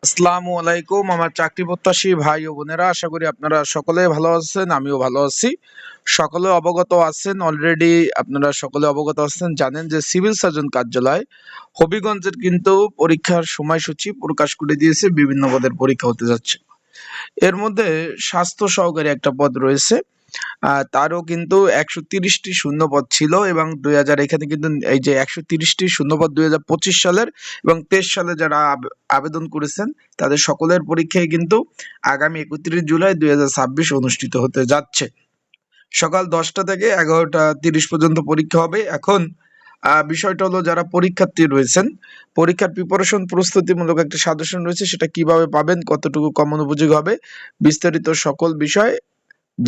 আসসালামু আলাইকুম আমার চাকরি প্রত্যাশী ভাই ও বোনেরা, আশা করি আপনারা সকলে ভালো আছেন। আমিও ভালো আছি। সকলে অবগত আছেন, অলরেডি আপনারা সকলে অবগত আছেন, জানেন যে সিভিল সার্জন কার্যালয় হবিগঞ্জের কিন্তু পরীক্ষার সময়সূচি প্রকাশ করে দিয়েছে। বিভিন্ন পদের পরীক্ষা হতে যাচ্ছে। এর মধ্যে স্বাস্থ্য সহকারী একটা পদ রয়েছে। তারও কিন্তু ১৩০টি শূন্যপদ ছিল এবং ২০০০ এখানে কিন্তু এই যে ১৩০টি শূন্যপদ ২০২৫ সালের এবং ২৩ সালে যারা আবেদন করেছেন তাদের সকলের পরীক্ষায় কিন্তু আগামী ৩১ জুলাই ২০২৬ অনুষ্ঠিত হতে যাচ্ছে। সকাল ১০টা থেকে ১১টা ৩০ পর্যন্ত পরীক্ষা হবে। এখন বিষয়টা হলো, যারা পরীক্ষার্থী রয়েছেন, পরীক্ষার প্রিপারেশন প্রস্তুতিমূলক একটা সাজেশন রয়েছে, সেটা কিভাবে পাবেন, কতটুকু কমন উপযোগী হবে, বিস্তারিত সকল বিষয়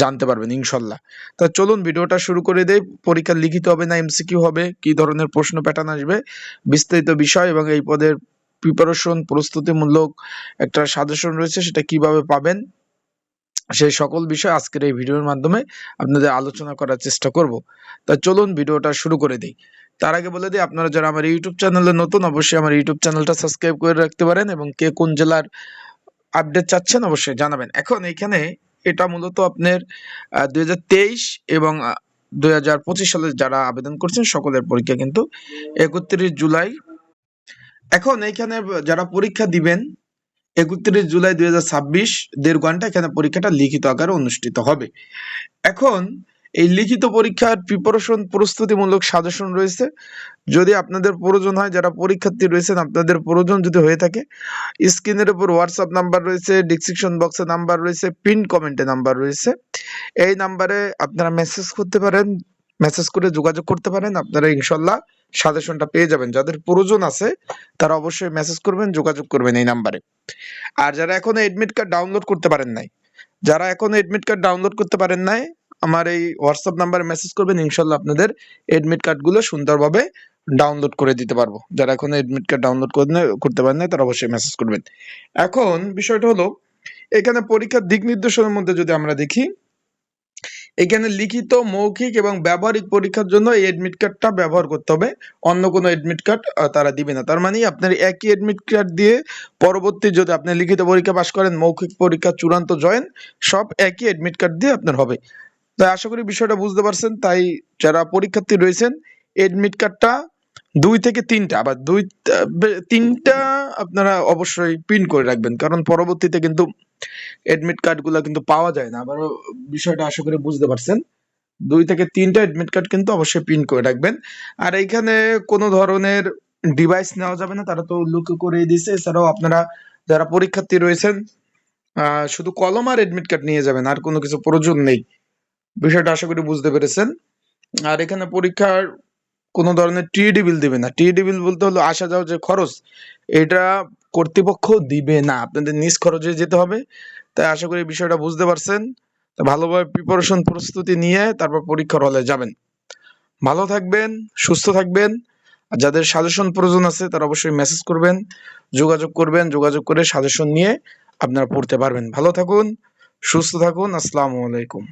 জানতে পারবেন ইনশাল্লাহ। তো চলুন ভিডিওটা শুরু করে দেই। পরীক্ষা লিখিত হবে না এমসিকিউ হবে, কি ধরনের প্রশ্ন প্যাটার্ন আসবে, বিস্তারিত বিষয় এবং এই পদের প্রিপারেশন প্রস্তুতিমূলক একটা সাজেশন রয়েছে, সেটা কিভাবে পাবেন, সেই সকল বিষয় আজকের এই ভিডিওর মাধ্যমে আপনাদের আলোচনা করার চেষ্টা করব। তা চলুন ভিডিওটা শুরু করে দিই। তার আগে বলে দিই, আপনারা যারা আমার ইউটিউব চ্যানেলে নতুন, অবশ্যই আমার ইউটিউব চ্যানেলটা সাবস্ক্রাইব করে রাখতে পারেন এবং কে কোন জেলার আপডেট চাচ্ছেন অবশ্যই জানাবেন। এখন এখানে এটা মূলত আপনার ২০২৩ এবং ২০২৫ সালে যারা আবেদন করছেন সকলের পরীক্ষা কিন্তু ৩১ জুলাই। এখন এইখানে যারা পরীক্ষা দিবেন ৩১ জুলাই ২০২৬ ১.৫ ঘন্টা এখানে পরীক্ষাটা লিখিত আকারে অনুষ্ঠিত হবে। এখন এই লিখিত পরীক্ষার প্রিপারেশন প্রস্তুতিমূলক সাজেশন রয়েছে। যদি আপনাদের প্রয়োজন হয়, যারা পরীক্ষার্থী রয়েছেন, আপনাদের প্রয়োজন যদি হয়ে থাকে, স্ক্রিনের উপর হোয়াটসঅ্যাপ নাম্বার রয়েছে, ডিসক্রিপশন বক্সে নাম্বার রয়েছে, পিন কমেন্টে নাম্বার রয়েছে। এই নাম্বারে আপনারা মেসেজ করতে পারেন, মেসেজ করে যোগাযোগ করতে পারেন। আপনারা ইনশাল্লাহ সাজেশনটা পেয়ে যাবেন। যাদের প্রয়োজন আছে তারা অবশ্যই মেসেজ করবেন, যোগাযোগ করবেন এই নাম্বারে। আর যারা এখনো এডমিট কার্ড ডাউনলোড করতে পারেন নাই, আমার এই হোয়াটসঅ্যাপ নাম্বারে মেসেজ করবেন, ইনশাল্লাহ আপনাদের এডমিট কার্ডগুলো সুন্দরভাবে ডাউনলোড করে দিতে পারবো। যারা এখনো এডমিট কার্ড ডাউনলোড করতে পারেন নাই তারা অবশ্যই মেসেজ করবেন। এখন বিষয়টা হলো, এখানে পরীক্ষার দিক নির্দেশনের মধ্যে যদি আমরা দেখি, এখানে লিখিত, মৌখিক এবং ব্যবহারিক পরীক্ষার জন্য এই এডমিট কার্ডটা ব্যবহার করতে হবে। অন্য কোনো এডমিট কার্ড তারা দিবে না। তার মানে আপনার একই এডমিট কার্ড দিয়ে পরবর্তী যদি আপনি লিখিত পরীক্ষা পাশ করেন, মৌখিক পরীক্ষা চূড়ান্ত জয়েন, সব একই এডমিট কার্ড দিয়ে আপনার হবে। তাই আশা করি বিষয়টা বুঝতে পারছেন। তাই যারা পরীক্ষার্থী রয়েছেন, এডমিট কার্ডটা ২ থেকে ৩টা, আবার ৩টা আপনারা অবশ্যই প্রিন্ট করে রাখবেন, কারণ পরবর্তীতে কিন্তু এডমিট কার্ডগুলো কিন্তু পাওয়া যায় না। আবারও বিষয়টা আশা করি বুঝতে পারছেন। ২ থেকে ৩টা এডমিট কার্ড কিন্তু অবশ্যই প্রিন্ট করে রাখবেন। আর এইখানে কোনো ধরনের ডিভাইস নেওয়া যাবে না, তারা তো উল্লেখ করে দিয়েছে। এছাড়াও আপনারা যারা পরীক্ষার্থী রয়েছেন, শুধু কলম আর এডমিট কার্ড নিয়ে যাবেন, আর কোনো কিছু প্রয়োজন নেই। বিষয়টা আশা করি বুঝতে পেরেছেন। আর এখানে পরীক্ষার কোনো ধরনের টিইডি বিল দিবে না। টিইডি বিল বলতে হলো আসা যাওয়া যে খরচ, এটা কর্তৃপক্ষ দিবে না, আপনাদের নিজ খরচে যেতে হবে। তাই আশা করি বিষয়টা বুঝতে পারছেন। তো ভালোভাবে প্রিপারেশন প্রস্তুতি নিয়ে তারপর পরীক্ষার হলে যাবেন। ভালো থাকবেন, সুস্থ থাকবেন। আর যাদের সাজেশন প্রয়োজন আছে তারা অবশ্যই মেসেজ করবেন, যোগাযোগ করবেন, যোগাযোগ করে সাজেশন নিয়ে আপনারা পড়তে পারবেন। ভালো থাকুন, সুস্থ থাকুন। আসসালামু আলাইকুম।